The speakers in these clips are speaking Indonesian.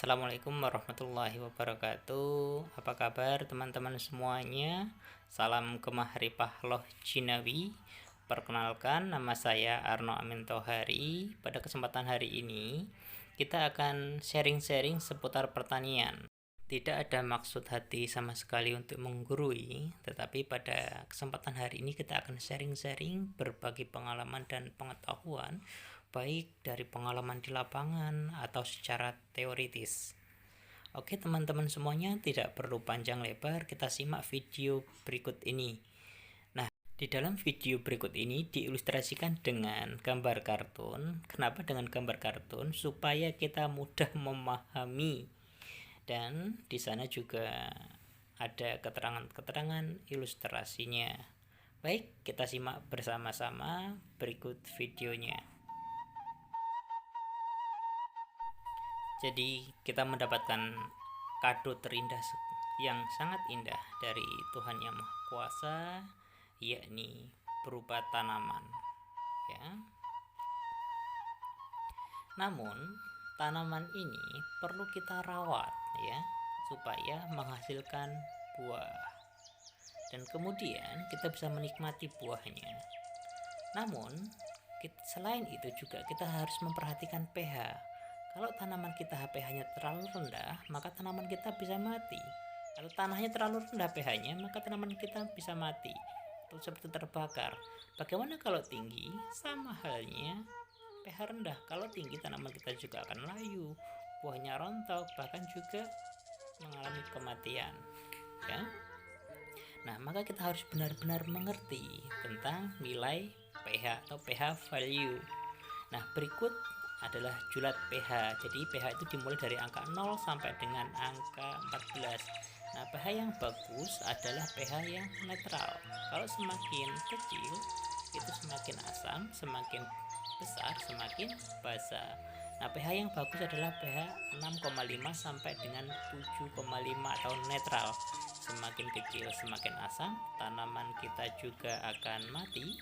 Assalamualaikum warahmatullahi wabarakatuh. Apa kabar teman-teman semuanya? Salam kemahrifah loh Jinawi. Perkenalkan, nama saya Arno Amin Tohari. Pada kesempatan hari ini kita akan sharing-sharing seputar pertanian. Tidak ada maksud hati sama sekali untuk menggurui, tetapi pada kesempatan hari ini kita akan sharing-sharing berbagi pengalaman dan pengetahuan, baik dari pengalaman di lapangan atau secara teoritis. Oke teman-teman semuanya, tidak perlu panjang lebar, kita simak video berikut ini. Nah, di dalam video berikut ini diilustrasikan dengan gambar kartun. Kenapa dengan gambar kartun? Supaya kita mudah memahami. Dan di sana juga ada keterangan-keterangan ilustrasinya. Baik, kita simak bersama-sama berikut videonya. Jadi kita mendapatkan kado terindah yang sangat indah dari Tuhan Yang Maha Kuasa, yakni berupa tanaman, ya. Namun tanaman ini perlu kita rawat, ya, supaya menghasilkan buah, dan kemudian kita bisa menikmati buahnya. Namun selain itu juga kita harus memperhatikan pH. Kalau tanaman kita pH-nya terlalu rendah, maka tanaman kita bisa mati. Kalau tanahnya terlalu rendah pH-nya, maka tanaman kita bisa mati atau seperti terbakar. Bagaimana kalau tinggi? Sama halnya pH rendah. Kalau tinggi, tanaman kita juga akan layu, buahnya rontok, bahkan juga mengalami kematian, ya. Nah, maka kita harus benar-benar mengerti tentang nilai pH atau pH value. Nah, berikut adalah julat pH. Jadi pH itu dimulai dari angka 0 sampai dengan angka 14. Nah, pH yang bagus adalah pH yang netral. Kalau semakin kecil itu semakin asam, semakin besar semakin basa. Nah, pH yang bagus adalah pH 6,5 sampai dengan 7,5 atau netral. Semakin kecil semakin asam, tanaman kita juga akan mati,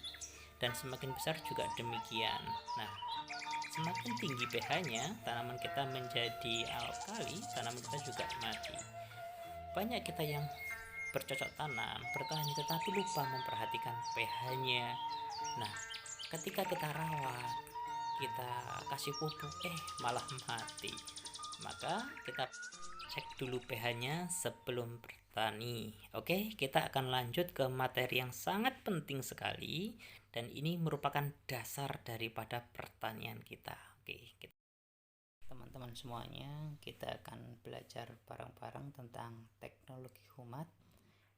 dan semakin besar juga demikian. Nah, semakin tinggi pH-nya, tanaman kita menjadi alkali, tanaman kita juga mati. Banyak kita yang bercocok tanam, bertani, tetapi lupa memperhatikan pH-nya. Nah, ketika kita rawat, kita kasih pupuk, malah mati. Maka kita cek dulu pH-nya sebelum bertani. Oke, kita akan lanjut ke materi yang sangat penting sekali, dan ini merupakan dasar daripada pertanian kita. Oke, teman-teman semuanya, kita akan belajar bareng-bareng tentang teknologi humat.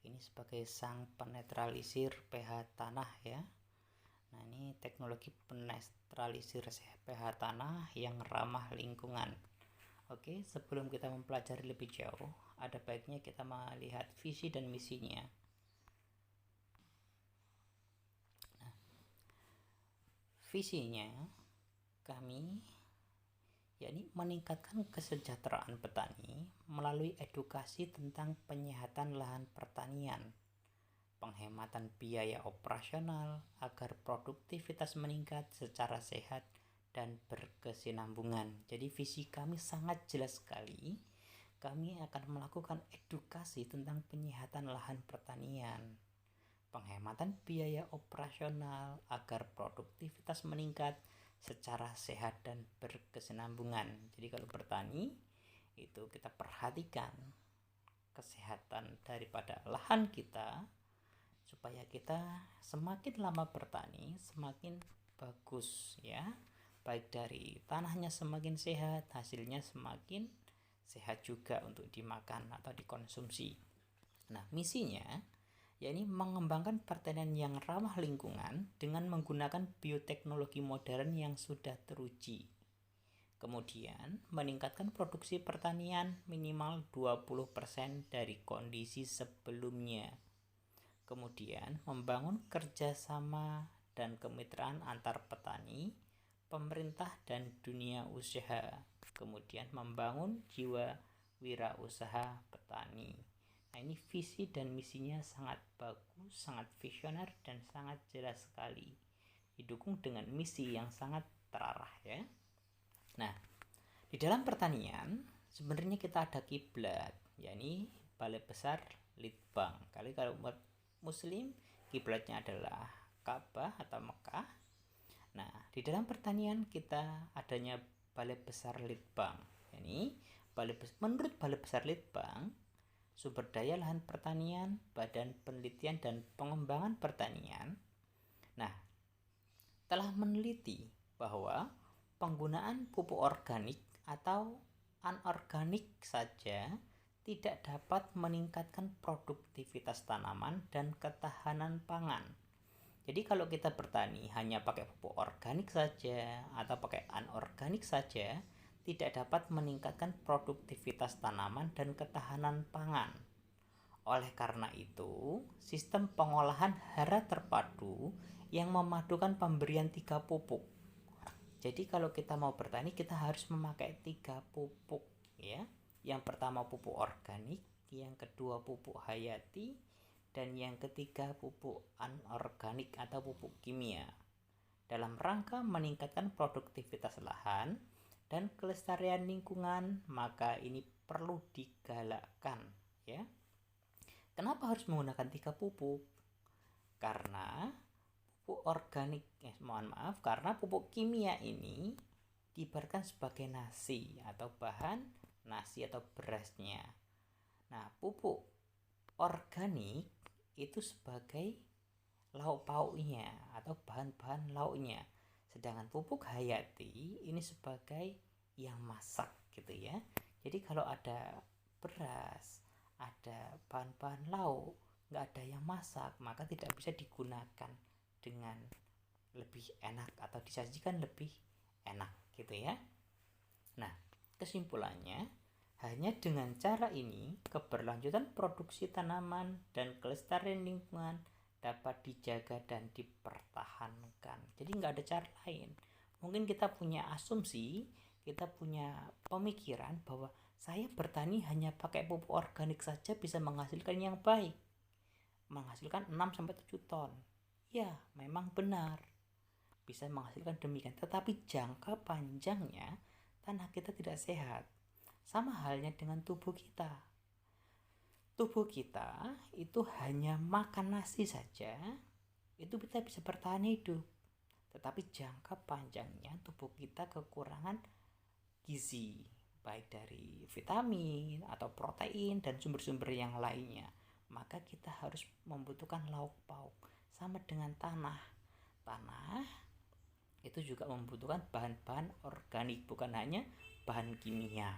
Ini sebagai sang penetralisir pH tanah, ya. Nah, ini teknologi penetralisir pH tanah yang ramah lingkungan. Oke, sebelum kita mempelajari lebih jauh, ada baiknya kita melihat visi dan misinya. Nah, visinya kami yakni meningkatkan kesejahteraan petani melalui edukasi tentang penyehatan lahan pertanian, penghematan biaya operasional agar produktivitas meningkat secara sehat dan berkesinambungan. Jadi visi kami sangat jelas sekali. Kami akan melakukan edukasi tentang penyehatan lahan pertanian, penghematan biaya operasional agar produktivitas meningkat secara sehat dan berkesinambungan. Jadi kalau bertani itu kita perhatikan kesehatan daripada lahan kita, supaya kita semakin lama bertani semakin bagus, ya. Baik dari tanahnya semakin sehat, hasilnya semakin sehat juga untuk dimakan atau dikonsumsi. Nah, misinya yakni mengembangkan pertanian yang ramah lingkungan dengan menggunakan bioteknologi modern yang sudah teruji. Kemudian, meningkatkan produksi pertanian minimal 20% dari kondisi sebelumnya. Kemudian, membangun kerjasama dan kemitraan antar petani, pemerintah, dan dunia usaha. Kemudian, membangun jiwa wirausaha petani. Nah, ini visi dan misinya sangat bagus, sangat visioner, dan sangat jelas sekali. Didukung dengan misi yang sangat terarah, ya. Nah, di dalam pertanian sebenarnya kita ada kiblat, yakni Balai Besar Litbang. Kalau Muslim kiblatnya adalah Ka'bah atau Mekah. Nah, di dalam pertanian kita adanya Balai Besar Litbang. Yakni menurut Balai Besar Litbang, sumber daya lahan pertanian, Badan Penelitian dan Pengembangan Pertanian, nah, telah meneliti bahwa penggunaan pupuk organik atau anorganik saja tidak dapat meningkatkan produktivitas tanaman dan ketahanan pangan. Jadi kalau kita bertani hanya pakai pupuk organik saja atau pakai anorganik saja, tidak dapat meningkatkan produktivitas tanaman dan ketahanan pangan. Oleh karena itu, sistem pengolahan hara terpadu yang memadukan pemberian 3 pupuk. Jadi kalau kita mau bertani, kita harus memakai 3 pupuk ya. Yang pertama pupuk organik, yang kedua pupuk hayati, dan yang ketiga pupuk anorganik atau pupuk kimia. Dalam rangka meningkatkan produktivitas lahan dan kelestarian lingkungan, maka ini perlu digalakkan ya. Kenapa harus menggunakan 3 pupuk? Karena pupuk organik, karena pupuk kimia ini diibaratkan sebagai nasi atau bahan nasi atau berasnya. Nah, pupuk organik itu sebagai lauk pauknya atau bahan-bahan lauknya. Sedangkan pupuk hayati ini sebagai yang masak gitu ya. Jadi kalau ada beras, ada bahan-bahan lauk, nggak ada yang masak, maka tidak bisa digunakan dengan lebih enak atau disajikan lebih enak gitu ya. Nah, kesimpulannya, hanya dengan cara ini keberlanjutan produksi tanaman dan kelestarian lingkungan dapat dijaga dan dipertahankan. Jadi nggak ada cara lain. Mungkin kita punya asumsi, kita punya pemikiran bahwa saya bertani hanya pakai pupuk organik saja bisa menghasilkan yang baik, menghasilkan 6-7 ton. Ya, memang benar bisa menghasilkan demikian, tetapi jangka panjangnya tanah kita tidak sehat. Sama halnya dengan tubuh kita. Tubuh kita itu hanya makan nasi saja, itu kita bisa bertahan hidup. Tetapi jangka panjangnya tubuh kita kekurangan gizi, baik dari vitamin atau protein dan sumber-sumber yang lainnya. Maka kita harus membutuhkan lauk pauk. Sama dengan tanah. Tanah itu juga membutuhkan bahan-bahan organik, bukan hanya bahan kimia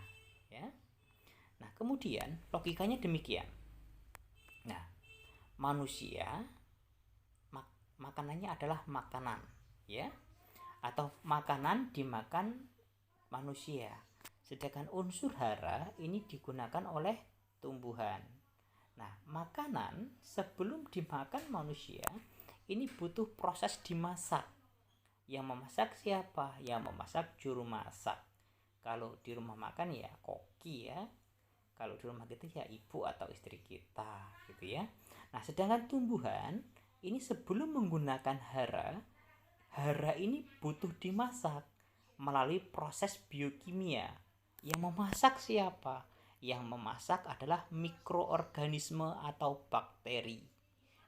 ya. Nah, kemudian logikanya demikian. Nah, manusia makanannya adalah makanan ya, atau makanan dimakan manusia. Sedangkan unsur hara ini digunakan oleh tumbuhan. Nah, makanan sebelum dimakan manusia ini butuh proses dimasak. Yang memasak siapa? Yang memasak juru masak. Kalau di rumah makan ya koki ya. Kalau di rumah kita ya ibu atau istri kita gitu ya. Nah, sedangkan tumbuhan ini sebelum menggunakan hara ini butuh dimasak melalui proses biokimia. Yang memasak siapa? Yang memasak adalah mikroorganisme atau bakteri.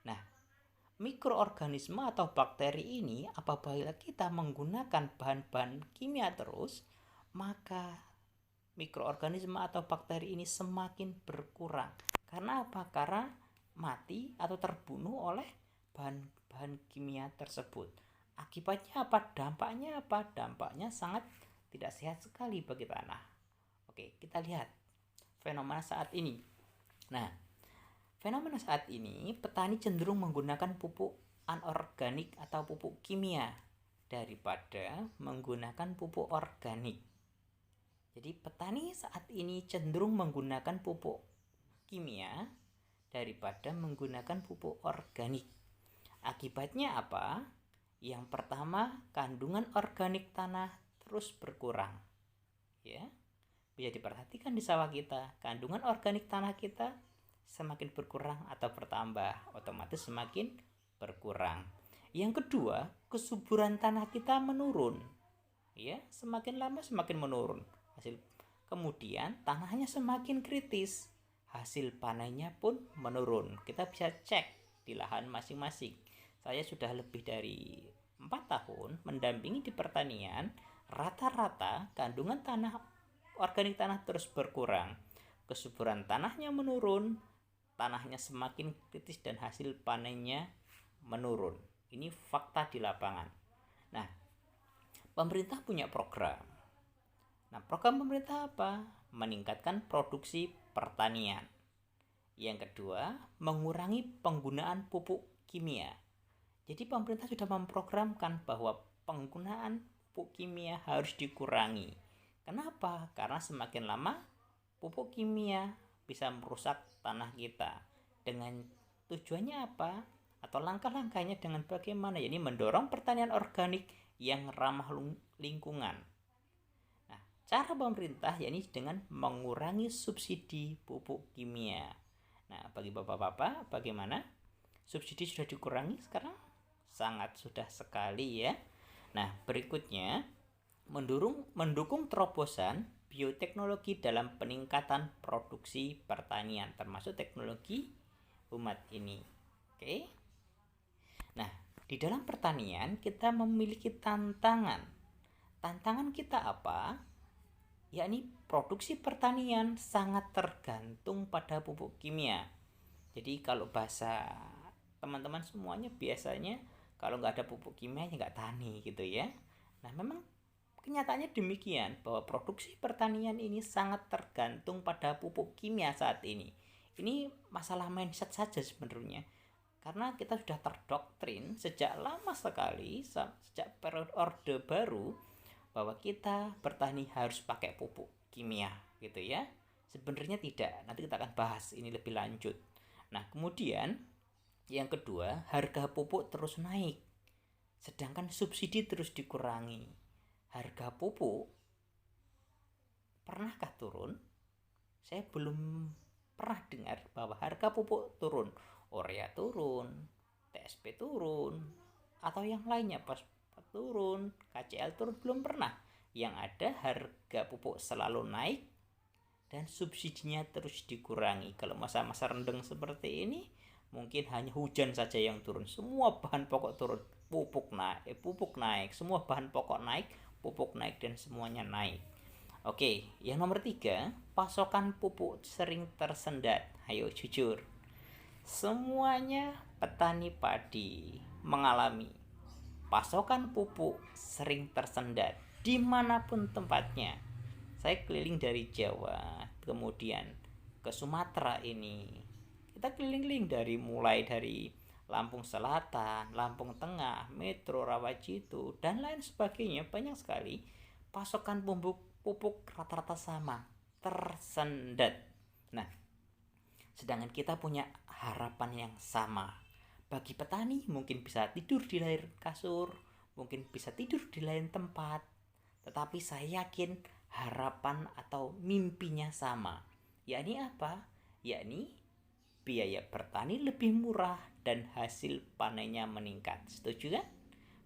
Nah, mikroorganisme atau bakteri ini apabila kita menggunakan bahan-bahan kimia terus, maka mikroorganisme atau bakteri ini semakin berkurang. Karena apa? Karena mati atau terbunuh oleh bahan-bahan kimia tersebut. Akibatnya apa? Dampaknya apa? Dampaknya sangat tidak sehat sekali bagi tanah. Oke, kita lihat fenomena saat ini. Nah, fenomena saat ini petani cenderung menggunakan pupuk anorganik atau pupuk kimia daripada menggunakan pupuk organik. Jadi petani saat ini cenderung menggunakan pupuk kimia daripada menggunakan pupuk organik. Akibatnya apa? Yang pertama, kandungan organik tanah terus berkurang. Ya. Bisa diperhatikan di sawah kita, kandungan organik tanah kita semakin berkurang atau bertambah, otomatis semakin berkurang. Yang kedua, kesuburan tanah kita menurun. Ya, semakin lama semakin menurun. Hasil kemudian tanahnya semakin kritis, hasil panennya pun menurun. Kita bisa cek di lahan masing-masing. Saya sudah lebih dari 4 tahun mendampingi di pertanian, rata-rata kandungan tanah organik tanah terus berkurang, kesuburan tanahnya menurun, tanahnya semakin kritis dan hasil panennya menurun. Ini fakta di lapangan. Nah, pemerintah punya program. Nah, program pemerintah apa? Meningkatkan produksi pertanian. Yang kedua, mengurangi penggunaan pupuk kimia. Jadi pemerintah sudah memprogramkan bahwa penggunaan pupuk kimia harus dikurangi. Kenapa? Karena semakin lama pupuk kimia bisa merusak tanah kita. Dengan tujuannya apa? Atau langkah-langkahnya dengan bagaimana? Jadi mendorong pertanian organik yang ramah lingkungan. Nah, cara pemerintah yakni dengan mengurangi subsidi pupuk kimia. Nah, bagi bapak-bapak bagaimana? Subsidi sudah dikurangi sekarang? Sangat sudah sekali ya. Nah, berikutnya mendukung terobosan bioteknologi dalam peningkatan produksi pertanian, termasuk teknologi umat ini. Oke. Nah, di dalam pertanian kita memiliki tantangan. Tantangan kita apa? Yakni produksi pertanian sangat tergantung pada pupuk kimia. Jadi kalau bahasa teman-teman semuanya biasanya kalau nggak ada pupuk kimia ya nggak tani gitu ya. Nah, memang kenyataannya demikian bahwa produksi pertanian ini sangat tergantung pada pupuk kimia saat ini. Ini masalah mindset saja sebenarnya. Karena kita sudah terdoktrin sejak lama sekali, sejak periode Orde Baru, bahwa kita bertani harus pakai pupuk kimia gitu ya. Sebenarnya tidak, nanti kita akan bahas ini lebih lanjut. Nah, kemudian yang kedua, harga pupuk terus naik, sedangkan subsidi terus dikurangi. Harga pupuk pernahkah turun? Saya belum pernah dengar bahwa harga pupuk turun. Urea turun, TSP turun, atau yang lainnya fosfat turun, KCL turun, belum pernah. Yang ada harga pupuk selalu naik dan subsidinya terus dikurangi. Kalau masa-masa rendeng seperti ini mungkin hanya hujan saja yang turun, semua bahan pokok turun, pupuk naik, semua bahan pokok naik, pupuk naik, dan semuanya naik. Oke, yang nomor 3, pasokan pupuk sering tersendat. Ayo jujur, semuanya petani padi mengalami pasokan pupuk sering tersendat dimanapun tempatnya. Saya keliling dari Jawa, kemudian ke Sumatera ini. Kita keliling mulai dari Lampung Selatan, Lampung Tengah, Metro, Rawajitu, dan lain sebagainya. Banyak sekali pasokan pupuk rata-rata sama, tersendat. Nah, sedangkan kita punya harapan yang sama. Bagi petani mungkin bisa tidur di lain kasur, mungkin bisa tidur di lain tempat, tetapi saya yakin harapan atau mimpinya sama. Yakni apa? Yakni biaya bertani lebih murah dan hasil panennya meningkat. Setuju kan?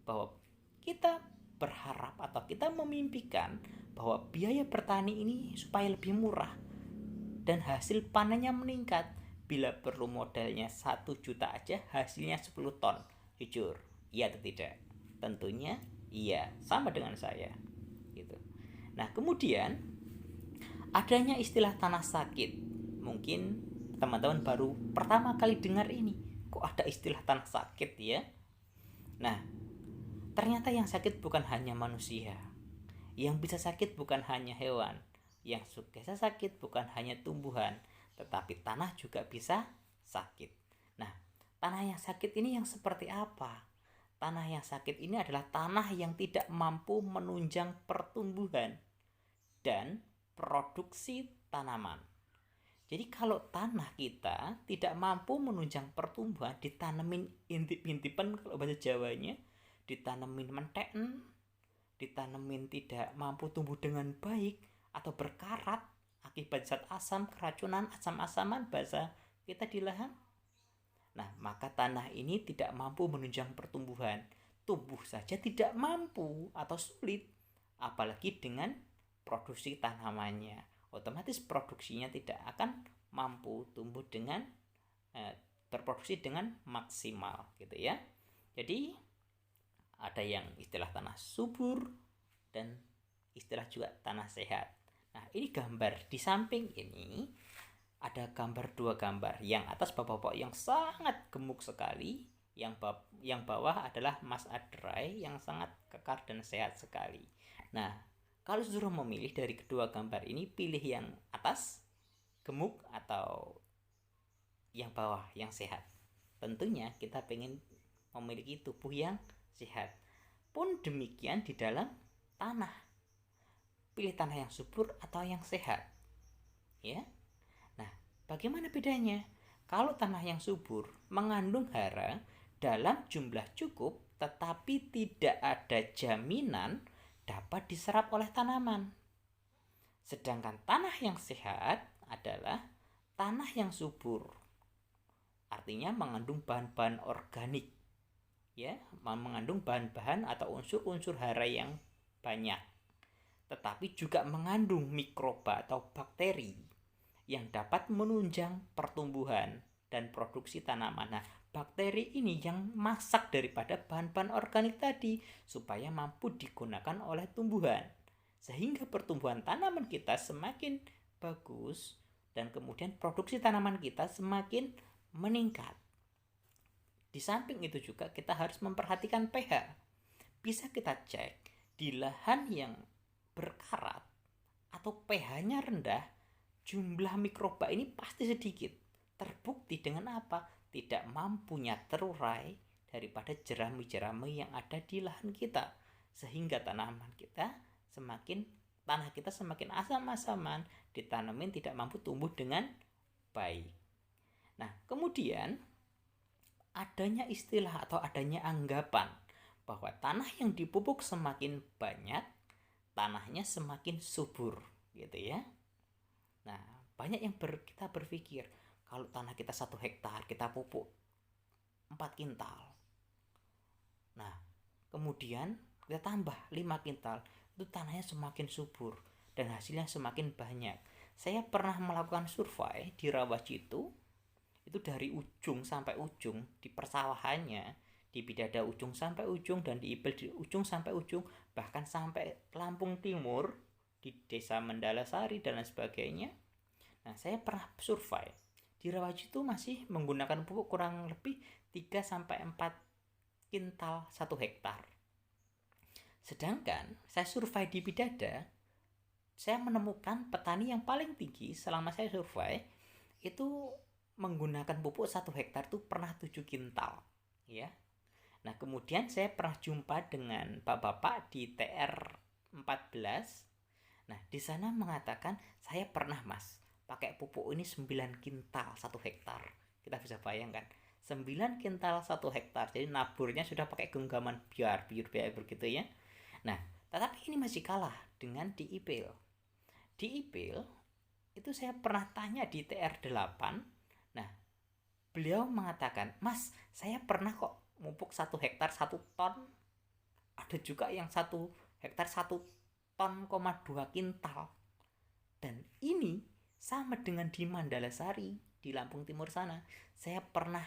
Bahwa kita berharap atau kita memimpikan bahwa biaya bertani ini supaya lebih murah dan hasil panennya meningkat. Bila perlu modalnya 1 juta aja, hasilnya 10 ton. Jujur, iya atau tidak? Tentunya iya, sama dengan saya gitu. Nah, kemudian adanya istilah tanah sakit. Mungkin teman-teman baru pertama kali dengar ini. Kok ada istilah tanah sakit ya? Nah, ternyata yang sakit bukan hanya manusia. Yang bisa sakit bukan hanya hewan. Yang bisa sakit bukan hanya tumbuhan, tetapi tanah juga bisa sakit. Nah, tanah yang sakit ini yang seperti apa? Tanah yang sakit ini adalah tanah yang tidak mampu menunjang pertumbuhan dan produksi tanaman. Jadi kalau tanah kita tidak mampu menunjang pertumbuhan, ditanemin intip-intipan kalau bahasa Jawanya, ditanemin menten, ditanemin tidak mampu tumbuh dengan baik atau berkarat akibat zat asam, keracunan, asam-asaman bahasa kita di lahan. Nah, maka tanah ini tidak mampu menunjang pertumbuhan. Tumbuh saja tidak mampu atau sulit, apalagi dengan produksi tanamannya. Otomatis produksinya tidak akan mampu tumbuh dengan berproduksi dengan maksimal gitu ya. Jadi ada yang istilah tanah subur dan istilah juga tanah sehat. Nah, ini gambar di samping ini ada dua gambar. Yang atas bapak-bapak yang sangat gemuk sekali, yang bawah adalah Mas Adrai yang sangat kekar dan sehat sekali. Nah, kalau suruh memilih dari kedua gambar ini, pilih yang atas gemuk atau yang bawah yang sehat. Tentunya kita pengen memiliki tubuh yang sehat. Pun demikian di dalam tanah. Pilih tanah yang subur atau yang sehat. Ya. Nah, bagaimana bedanya? Kalau tanah yang subur mengandung hara dalam jumlah cukup, tetapi tidak ada jaminan dapat diserap oleh tanaman. Sedangkan tanah yang sehat adalah tanah yang subur. Artinya mengandung bahan-bahan organik. Ya, mengandung bahan-bahan atau unsur-unsur hara yang banyak. Tetapi juga mengandung mikroba atau bakteri yang dapat menunjang pertumbuhan dan produksi tanaman. Nah, bakteri ini yang masak daripada bahan-bahan organik tadi supaya mampu digunakan oleh tumbuhan. Sehingga pertumbuhan tanaman kita semakin bagus dan kemudian produksi tanaman kita semakin meningkat. Di samping itu juga kita harus memperhatikan pH. Bisa kita cek di lahan yang berkarat atau pH-nya rendah, jumlah mikroba ini pasti sedikit. Terbukti dengan apa? Tidak mampunya terurai daripada jerami-jerami yang ada di lahan kita. Sehingga tanah kita semakin asam-asaman, ditanamin tidak mampu tumbuh dengan baik. Nah, kemudian adanya istilah atau adanya anggapan bahwa tanah yang dipupuk semakin banyak, tanahnya semakin subur, gitu ya. Nah, banyak yang kita berpikir kalau tanah kita 1 hektar kita pupuk 4 kintal. Nah, kemudian kita tambah 5 kintal, itu tanahnya semakin subur dan hasilnya semakin banyak. Saya pernah melakukan survei di Rawajitu, itu dari ujung sampai ujung di persawahannya, di Bidada ujung sampai ujung dan di Ipil di ujung sampai ujung, bahkan sampai Lampung Timur di Desa Mendalasari dan lain sebagainya. Nah, saya pernah survei di Rawajitu masih menggunakan pupuk kurang lebih 3 sampai 4 kintal 1 hektar. Sedangkan saya survei di Bidada, saya menemukan petani yang paling tinggi selama saya survei itu menggunakan pupuk 1 hektar itu pernah 7 kintal, ya. Nah, kemudian saya pernah jumpa dengan bapak-bapak di TR 14. Nah, di sana mengatakan saya pernah mas pakai pupuk ini 9 kintal 1 hektar. Kita bisa bayangkan 9 kintal 1 hektar. Jadi naburnya sudah pakai genggaman biar begitu ya. Nah, tetapi ini masih kalah dengan di Ipil. Di Ipil itu saya pernah tanya di TR 8. Nah, beliau mengatakan, "Mas, saya pernah kok mupuk 1 hektar 1 ton. Ada juga yang 1 hektar 1 ton, 2 kintal. Dan ini sama dengan di Mandalasari, di Lampung Timur sana. Saya pernah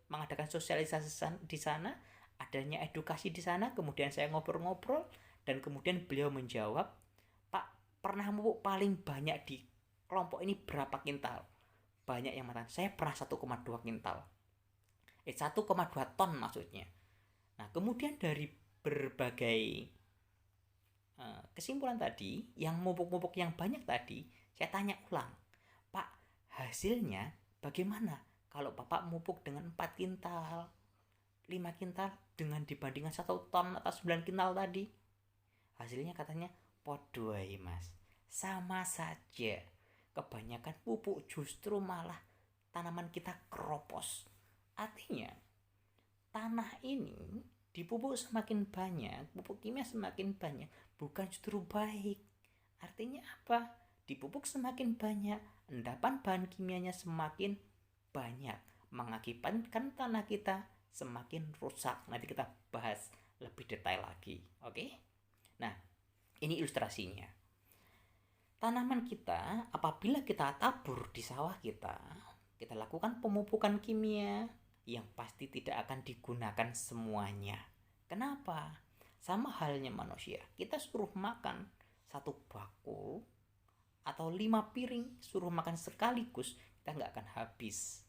mengadakan sosialisasi di sana, adanya edukasi di sana, kemudian saya ngobrol-ngobrol dan kemudian beliau menjawab, "Pak, pernah mupuk paling banyak di kelompok ini berapa kintal?" Banyak yang mengatakan, "Saya pernah 1,2 kintal." 1,2 ton maksudnya. Nah, kemudian dari berbagai kesimpulan tadi, yang mupuk-mupuk yang banyak tadi, saya tanya ulang, "Pak, hasilnya bagaimana kalau Bapak mupuk dengan 4 kintal, 5 kintal dengan dibandingkan 1 ton atau 9 kintal tadi?" Hasilnya katanya, "Podo ae, Mas. Sama saja. Kebanyakan pupuk justru malah tanaman kita keropos." Artinya, tanah ini dipupuk semakin banyak, pupuk kimia semakin banyak, bukan justru baik. Artinya apa? Dipupuk semakin banyak, endapan bahan kimianya semakin banyak, mengakibatkan tanah kita semakin rusak. Nanti kita bahas lebih detail lagi, oke? Nah, Ini ilustrasinya. Tanaman kita apabila kita tabur di sawah kita lakukan pemupukan kimia yang pasti tidak akan digunakan semuanya. Kenapa? Sama halnya manusia, kita suruh makan satu bakul atau 5 piring, suruh makan sekaligus, kita nggak akan habis.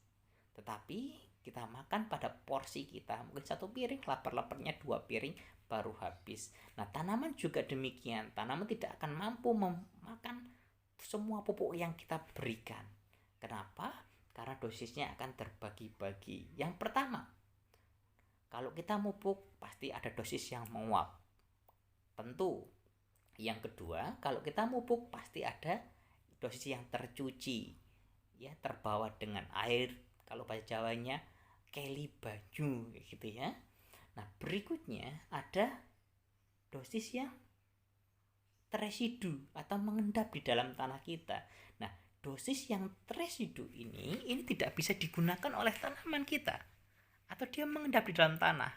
Tetapi kita makan pada porsi kita, mungkin 1 piring, lapar-laparnya 2 piring baru habis. Nah, tanaman juga demikian. Tanaman tidak akan mampu memakan semua pupuk yang kita berikan. Kenapa? Karena dosisnya akan terbagi-bagi. Yang pertama, kalau kita pupuk pasti ada dosis yang menguap, tentu. Yang kedua, kalau kita pupuk pasti ada dosis yang tercuci, ya, terbawa dengan air. Kalau bahasa Jawanya keli baju, gitu ya. Nah, berikutnya ada dosis yang teresidu atau mengendap di dalam tanah kita. Nah, dosis yang teresidu ini tidak bisa digunakan oleh tanaman kita atau dia mengendap di dalam tanah.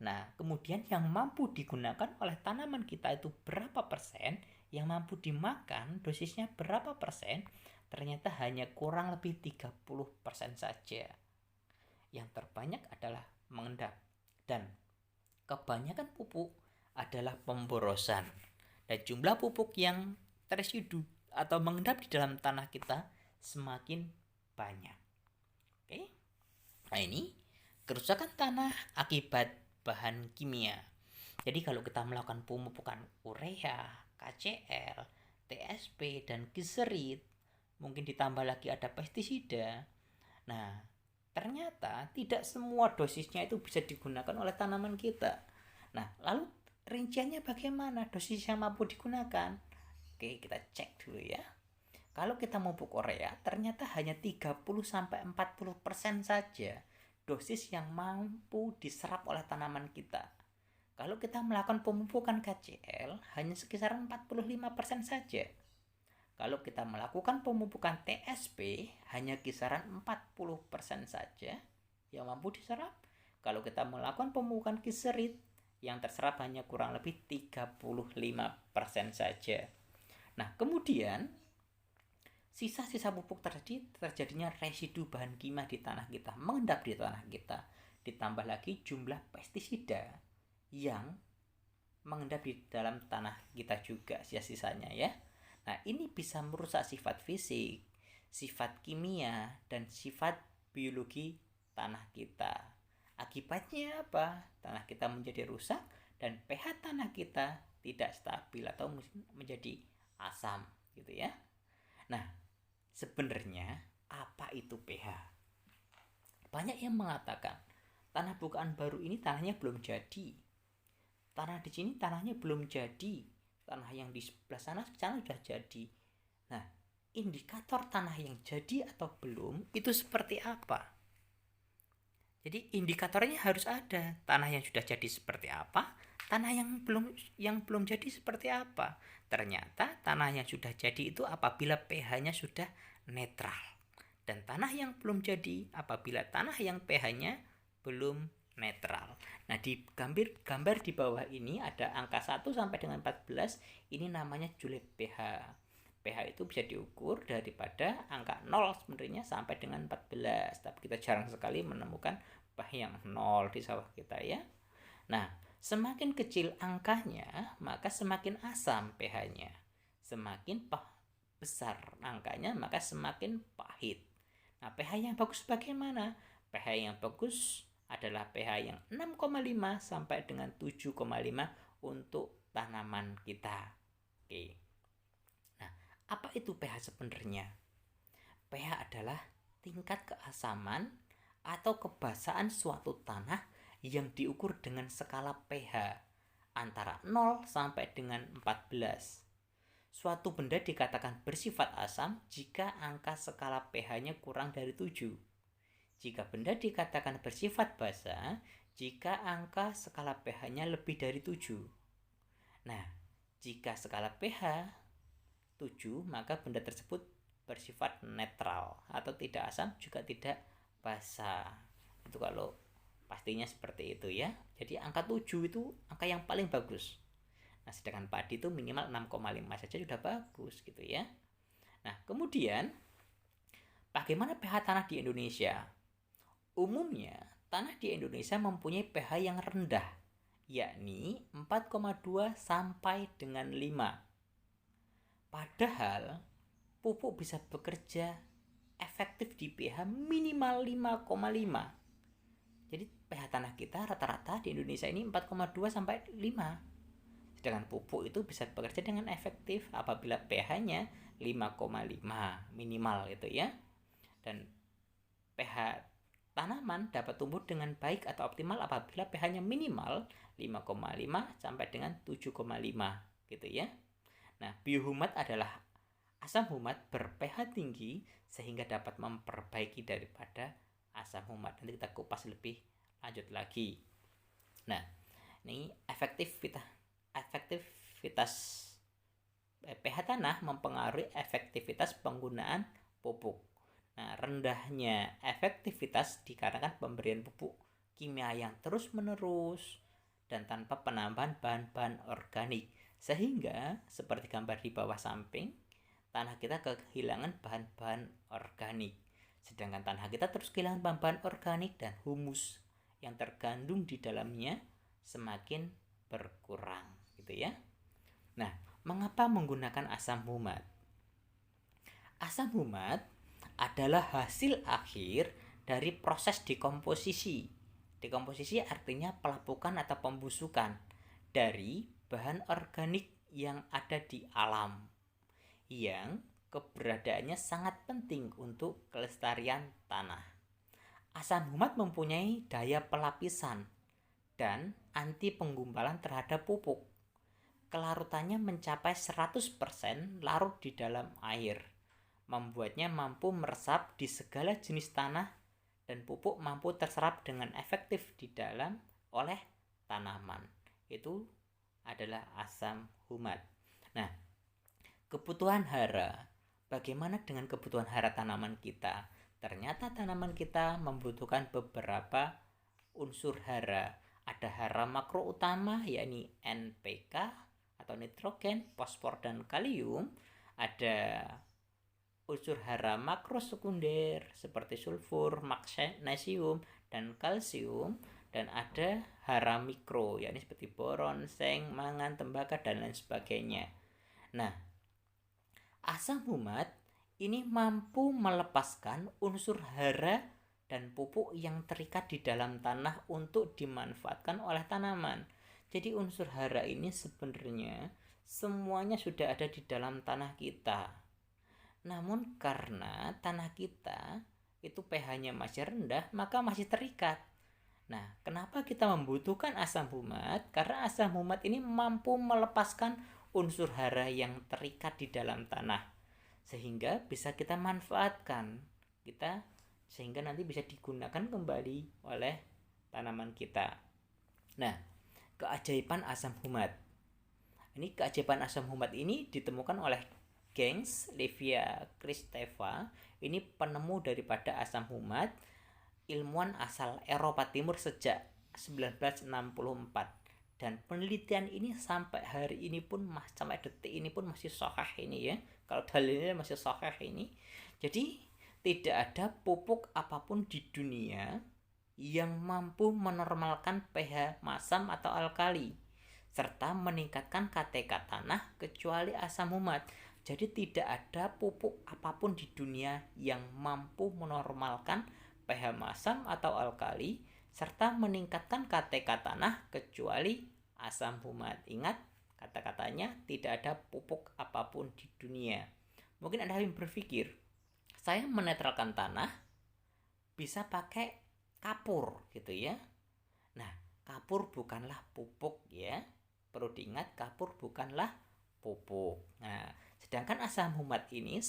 Nah, kemudian yang mampu digunakan oleh tanaman kita itu berapa persen, yang mampu dimakan dosisnya berapa persen, ternyata hanya kurang lebih 30% saja. Yang terbanyak adalah mengendap, dan kebanyakan pupuk adalah pemborosan. Dan jumlah pupuk yang teresidu atau mengendap di dalam tanah kita semakin banyak. Oke. Nah, ini kerusakan tanah akibat bahan kimia. Jadi kalau kita melakukan pemupukan urea, KCl, TSP, dan gliserid, mungkin ditambah lagi ada pestisida. Nah, ternyata tidak semua dosisnya itu bisa digunakan oleh tanaman kita. Nah, lalu rinciannya bagaimana dosis yang mampu digunakan? Oke, kita cek dulu ya. Kalau kita pupuk urea, ternyata hanya 30-40% saja dosis yang mampu diserap oleh tanaman kita. Kalau kita melakukan pemupukan KCl, hanya sekitar 45% saja. Kalau kita melakukan pemupukan TSP, hanya kisaran 40% saja yang mampu diserap. Kalau kita melakukan pemupukan gliserid, yang terserap hanya kurang lebih 35% saja. Nah, kemudian sisa-sisa pupuk terjadinya residu bahan kimia di tanah kita, mengendap di tanah kita. Ditambah lagi jumlah pestisida yang mengendap di dalam tanah kita juga sisa-sisanya ya. Nah, ini bisa merusak sifat fisik, sifat kimia, dan sifat biologi tanah kita. Akibatnya apa? Tanah kita menjadi rusak dan pH tanah kita tidak stabil atau menjadi asam, gitu ya. Nah, sebenarnya apa itu pH? Banyak yang mengatakan tanah bukaan baru ini tanahnya belum jadi. Tanah di sini tanahnya belum jadi. Tanah yang di sebelah sana sudah jadi. Nah, indikator tanah yang jadi atau belum itu seperti apa? Jadi indikatornya harus ada. Tanah yang sudah jadi seperti apa? Tanah yang belum jadi seperti apa? Ternyata tanah yang sudah jadi itu apabila pH-nya sudah netral. Dan tanah yang belum jadi apabila tanah yang pH-nya belum netral. Nah, di gambar di bawah ini ada angka 1 sampai dengan 14. Ini namanya julid pH. pH itu bisa diukur daripada angka 0 sebenarnya sampai dengan 14. Tapi kita jarang sekali menemukan pH yang 0 di sawah kita ya. Nah, semakin kecil angkanya, maka semakin asam pH-nya. Semakin besar angkanya, maka semakin pahit. Nah, pH yang bagus bagaimana? pH yang bagus adalah pH yang 6,5 sampai dengan 7,5 untuk tanaman kita. Oke. Nah, apa itu pH sebenarnya? pH adalah tingkat keasaman atau kebasahan suatu tanah yang diukur dengan skala pH antara 0 sampai dengan 14. Suatu benda dikatakan bersifat asam jika angka skala pH-nya kurang dari 7. Jika benda dikatakan bersifat basa jika angka skala pH-nya lebih dari 7. Nah, jika skala pH 7, maka benda tersebut bersifat netral atau tidak asam juga tidak basa. Itu kalau pastinya seperti itu ya. Jadi angka 7 itu angka yang paling bagus. Nah, sedangkan padi itu minimal 6,5 saja sudah bagus gitu ya. Nah, kemudian bagaimana pH tanah di Indonesia? Umumnya, tanah di Indonesia mempunyai pH yang rendah, yakni 4,2 sampai dengan 5. Padahal pupuk bisa bekerja efektif di pH minimal 5,5. Jadi pH tanah kita rata-rata di Indonesia ini 4,2 sampai 5. Sedangkan pupuk itu bisa bekerja dengan efektif apabila pH-nya 5,5 minimal itu ya. Dan pH tanaman dapat tumbuh dengan baik atau optimal apabila pH-nya minimal 5,5 sampai dengan 7,5 gitu ya. Nah, biohumat adalah asam humat ber-pH tinggi sehingga dapat memperbaiki daripada asam humat. Nanti kita kupas lebih lanjut lagi. Nah, ini efektivitas pH tanah mempengaruhi efektivitas penggunaan pupuk. Nah, rendahnya efektivitas dikarenakan pemberian pupuk kimia yang terus-menerus dan tanpa penambahan bahan-bahan organik. Sehingga, seperti gambar di bawah samping, tanah kita kehilangan bahan-bahan organik. Sedangkan tanah kita terus kehilangan bahan-bahan organik dan humus yang terkandung di dalamnya semakin berkurang gitu ya. Nah, mengapa menggunakan asam humat? Asam humat adalah hasil akhir dari proses dekomposisi. Dekomposisi artinya pelapukan atau pembusukan dari bahan organik yang ada di alam, yang keberadaannya sangat penting untuk kelestarian tanah. Asam humat mempunyai daya pelapisan dan anti penggumpalan terhadap pupuk. Kelarutannya mencapai 100% larut di dalam air, membuatnya mampu meresap di segala jenis tanah dan pupuk mampu terserap dengan efektif di dalam oleh tanaman. Itu adalah asam humat. Nah, kebutuhan hara. Bagaimana dengan kebutuhan hara tanaman kita? Ternyata tanaman kita membutuhkan beberapa unsur hara. Ada hara makro utama yakni NPK atau nitrogen, fosfor dan kalium. Ada unsur hara makro sekunder seperti sulfur, magnesium dan kalsium, dan ada hara mikro yakni seperti boron, seng, mangan, tembaga dan lain sebagainya. Nah, asam humat ini mampu melepaskan unsur hara dan pupuk yang terikat di dalam tanah untuk dimanfaatkan oleh tanaman. Jadi unsur hara ini sebenarnya semuanya sudah ada di dalam tanah kita. Namun karena tanah kita itu pH-nya masih rendah, maka masih terikat. Nah, kenapa kita membutuhkan asam humat? Karena asam humat ini mampu melepaskan unsur hara yang terikat di dalam tanah, sehingga bisa kita manfaatkan sehingga nanti bisa digunakan kembali oleh tanaman kita. Nah, keajaiban asam humat. Ini keajaiban asam humat ini ditemukan oleh Gengs Liviakristeva. Ini penemu daripada asam humat, ilmuwan asal Eropa Timur sejak 1964. Dan penelitian ini sampai hari ini pun, sampai detik ini pun masih sahih ini ya. Kalau dalilnya masih sahih ini. Jadi tidak ada pupuk apapun di dunia yang mampu menormalkan pH masam atau alkali serta meningkatkan KTK tanah kecuali asam humat. Jadi tidak ada pupuk apapun di dunia yang mampu menormalkan pH masam atau alkali serta meningkatkan KTK tanah kecuali asam humat. Ingat kata-katanya, tidak ada pupuk apapun di dunia. Mungkin Anda yang berpikir, saya menetralkan tanah bisa pakai kapur gitu ya. Nah, kapur bukanlah pupuk ya. Perlu diingat, kapur bukanlah pupuk. Nah, sedangkan asam humat ini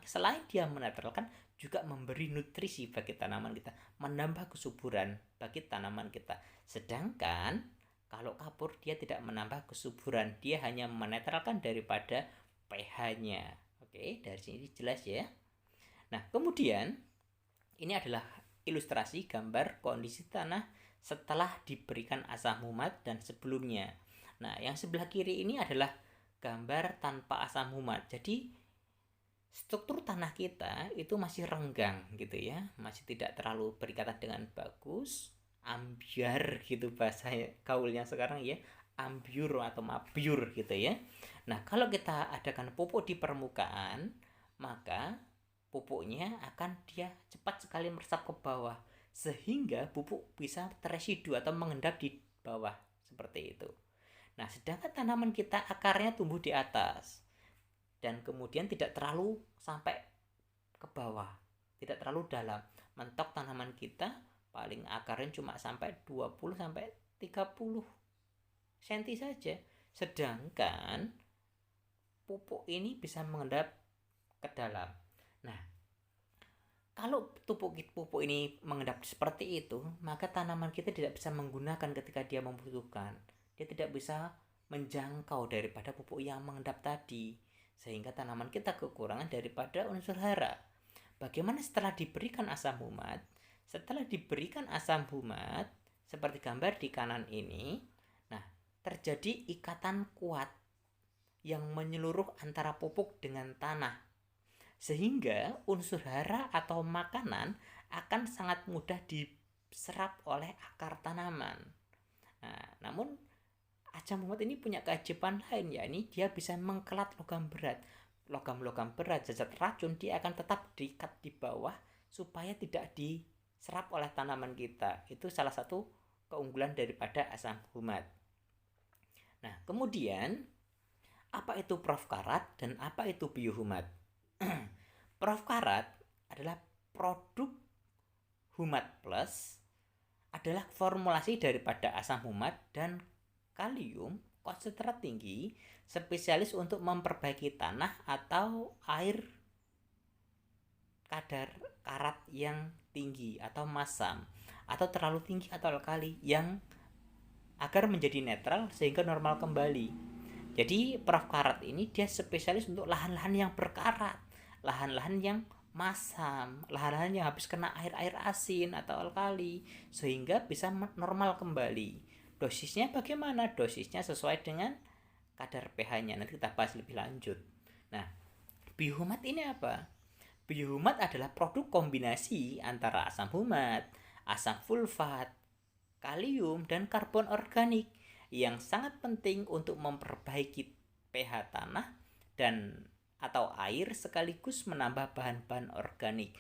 selain dia menetralkan, juga memberi nutrisi bagi tanaman kita, menambah kesuburan bagi tanaman kita. Sedangkan kalau kapur dia tidak menambah kesuburan, dia hanya menetralkan daripada pH-nya. Oke, dari sini jelas ya. Nah, kemudian ini adalah ilustrasi gambar kondisi tanah setelah diberikan asam humat dan sebelumnya. Nah, yang sebelah kiri ini adalah gambar tanpa asam humat. Jadi struktur tanah kita itu masih renggang gitu ya, masih tidak terlalu berikatan dengan bagus, ambyar gitu bahasa gaulnya sekarang ya, ambyur atau mabyur gitu ya. Nah, kalau kita adakan pupuk di permukaan, maka pupuknya akan dia cepat sekali meresap ke bawah, sehingga pupuk bisa teresidu atau mengendap di bawah seperti itu. Nah, sedangkan tanaman kita akarnya tumbuh di atas dan kemudian tidak terlalu sampai ke bawah, tidak terlalu dalam. Mentok tanaman kita paling akarnya cuma sampai 20 sampai 30 cm saja. Sedangkan pupuk ini bisa mengendap ke dalam. Nah, kalau pupuk ini mengendap seperti itu, maka tanaman kita tidak bisa menggunakan ketika dia membutuhkan. Dia tidak bisa menjangkau daripada pupuk yang mengendap tadi, sehingga tanaman kita kekurangan daripada unsur hara. Bagaimana setelah diberikan asam humat? Setelah diberikan asam humat, seperti gambar di kanan ini, nah, terjadi ikatan kuat yang menyeluruh antara pupuk dengan tanah, sehingga unsur hara atau makanan akan sangat mudah diserap oleh akar tanaman. Nah, namun asam humat ini punya keajaiban lain, yakni dia bisa mengkelat logam berat. Logam-logam berat, zat racun, dia akan tetap diikat di bawah supaya tidak diserap oleh tanaman kita. Itu salah satu keunggulan daripada asam humat. Nah, kemudian apa itu profkarat dan apa itu biohumat? Profkarat adalah produk humat plus, adalah formulasi daripada asam humat dan kalium konsentrat tinggi, spesialis untuk memperbaiki tanah atau air kadar karat yang tinggi atau masam, atau terlalu tinggi atau alkali, yang agar menjadi netral sehingga normal kembali. Jadi profkarat ini dia spesialis untuk lahan-lahan yang berkarat, lahan-lahan yang masam, lahan-lahan yang habis kena air-air asin atau alkali, sehingga bisa normal kembali. Dosisnya bagaimana? Dosisnya sesuai dengan kadar pH-nya. Nanti kita bahas lebih lanjut. Nah, biohumat ini apa? Biohumat adalah produk kombinasi antara asam humat, asam sulfat, kalium, dan karbon organik yang sangat penting untuk memperbaiki pH tanah dan atau air sekaligus menambah bahan-bahan organik.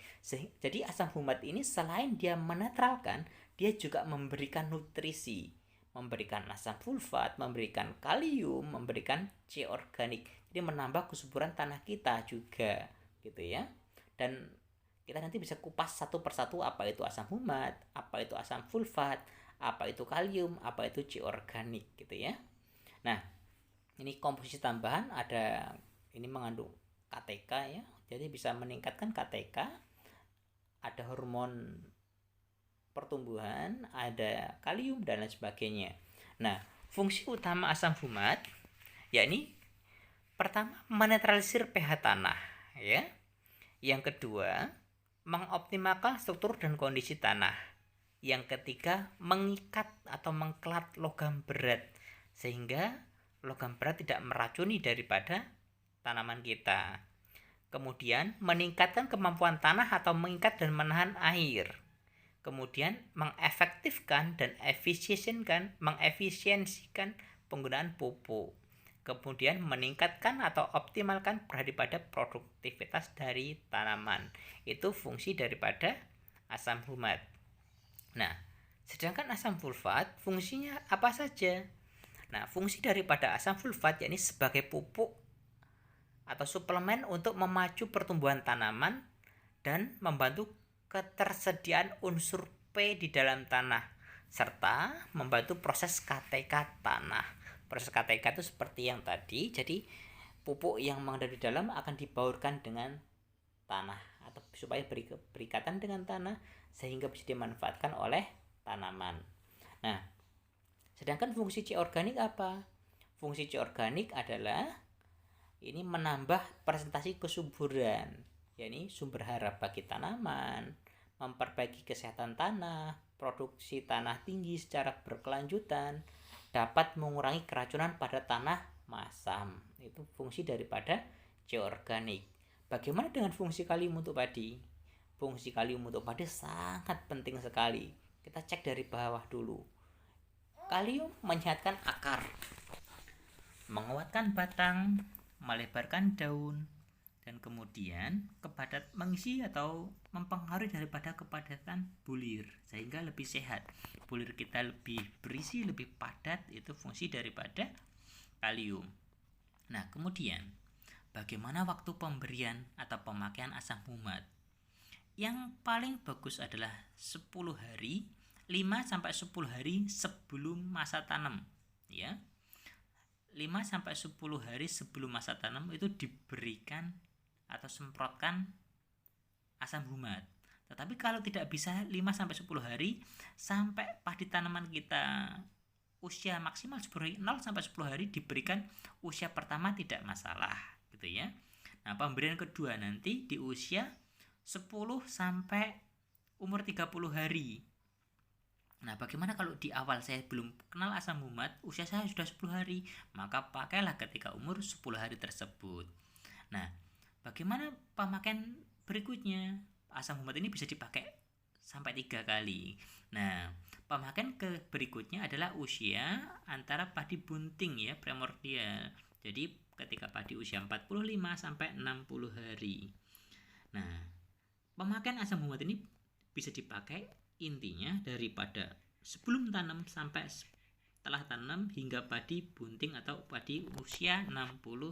Jadi asam humat ini selain dia menetralkan, dia juga memberikan nutrisi, memberikan asam sulfat, memberikan kalium, memberikan C organik. Jadi menambah kesuburan tanah kita juga, gitu ya. Dan kita nanti bisa kupas satu persatu apa itu asam humat, apa itu asam sulfat, apa itu kalium, apa itu C organik, gitu ya. Nah, ini komposisi tambahan ada, ini mengandung KTK ya, jadi bisa meningkatkan KTK, ada hormon pertumbuhan, ada kalium dan lain sebagainya. Nah, fungsi utama asam humat yakni pertama menetralisir pH tanah ya. Yang kedua, mengoptimalkan struktur dan kondisi tanah. Yang ketiga, mengikat atau mengkelat logam berat sehingga logam berat tidak meracuni daripada tanaman kita. Kemudian, meningkatkan kemampuan tanah atau mengikat dan menahan air. Kemudian mengefektifkan dan mengefisiensikan penggunaan pupuk. Kemudian meningkatkan atau optimalkan daripada produktivitas dari tanaman. Itu fungsi daripada asam humat. Nah, sedangkan asam sulfat fungsinya apa saja? Nah, fungsi daripada asam sulfat yakni sebagai pupuk atau suplemen untuk memacu pertumbuhan tanaman dan membantu ketersediaan unsur P di dalam tanah, serta membantu proses KTK tanah. Proses KTK itu seperti yang tadi, jadi pupuk yang mengendap di dalam akan dibaurkan dengan tanah atau supaya berikatan dengan tanah sehingga bisa dimanfaatkan oleh tanaman. Nah, sedangkan fungsi C organik apa? Fungsi C organik adalah ini menambah presentasi kesuburan, yakni sumber hara bagi tanaman, memperbaiki kesehatan tanah, produksi tanah tinggi secara berkelanjutan, dapat mengurangi keracunan pada tanah masam. Itu fungsi daripada C-organik. Bagaimana dengan fungsi kalium untuk padi? Fungsi kalium untuk padi sangat penting sekali. Kita cek dari bawah dulu. Kalium menyehatkan akar, menguatkan batang, melebarkan daun, dan kemudian mengisi atau mempengaruhi daripada kepadatan bulir sehingga lebih sehat. Bulir kita lebih berisi, lebih padat, itu fungsi daripada kalium. Nah, kemudian bagaimana waktu pemberian atau pemakaian asam humat? Yang paling bagus adalah 10 hari, 5-10 hari sebelum masa tanam, ya. 5-10 hari sebelum masa tanam itu diberikan atau semprotkan asam humat. Tetapi kalau tidak bisa 5-10 hari sampai padi tanaman kita usia maksimal 0-10 hari diberikan usia pertama tidak masalah, gitu ya. Nah, pemberian kedua nanti di usia 10 sampai umur 30 hari. Nah, bagaimana kalau di awal saya belum kenal asam humat, usia saya sudah 10 hari, maka pakailah ketika umur 10 hari tersebut. Nah, bagaimana pemakaian berikutnya? Asam humat ini bisa dipakai sampai 3 kali. Nah, pemakaian berikutnya adalah usia antara padi bunting, ya, primordial. Jadi ketika padi usia 45 sampai 60 hari. Nah, pemakaian asam humat ini bisa dipakai intinya daripada sebelum tanam sampai setelah tanam hingga padi bunting atau padi usia 60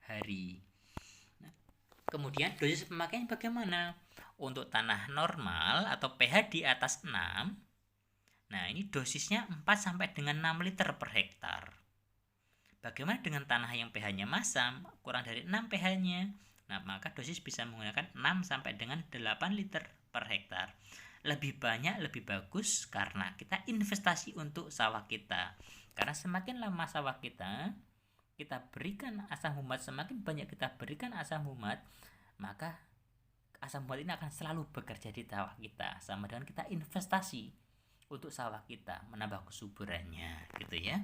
hari. Nah, kemudian dosis pemakaian bagaimana? Untuk tanah normal atau pH di atas 6, nah ini dosisnya 4 sampai dengan 6 liter per hektar. Bagaimana dengan tanah yang pH-nya masam, kurang dari 6 pH-nya? Nah, maka dosis bisa menggunakan 6 sampai dengan 8 liter per hektar. Lebih banyak lebih bagus karena kita investasi untuk sawah kita. Karena semakin lama sawah kita berikan asam humat, semakin banyak kita berikan asam humat, maka asam humat ini akan selalu bekerja di sawah kita, sama dengan kita investasi untuk sawah kita, menambah kesuburannya, gitu ya.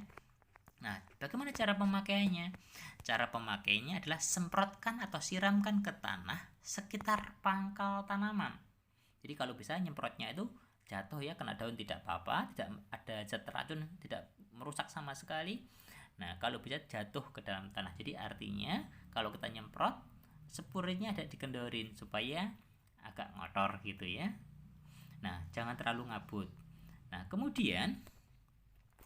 Nah, bagaimana cara pemakaiannya? Cara pemakaiannya adalah semprotkan atau siramkan ke tanah sekitar pangkal tanaman. Jadi kalau bisa nyemprotnya itu jatuh, ya, kena daun tidak apa-apa, tidak ada zat racun, tidak merusak sama sekali. Nah, kalau bisa jatuh ke dalam tanah. Jadi artinya kalau kita nyemprot, spurnya ada dikendorin supaya agak ngotor, gitu ya. Nah, jangan terlalu ngabut. Nah, kemudian,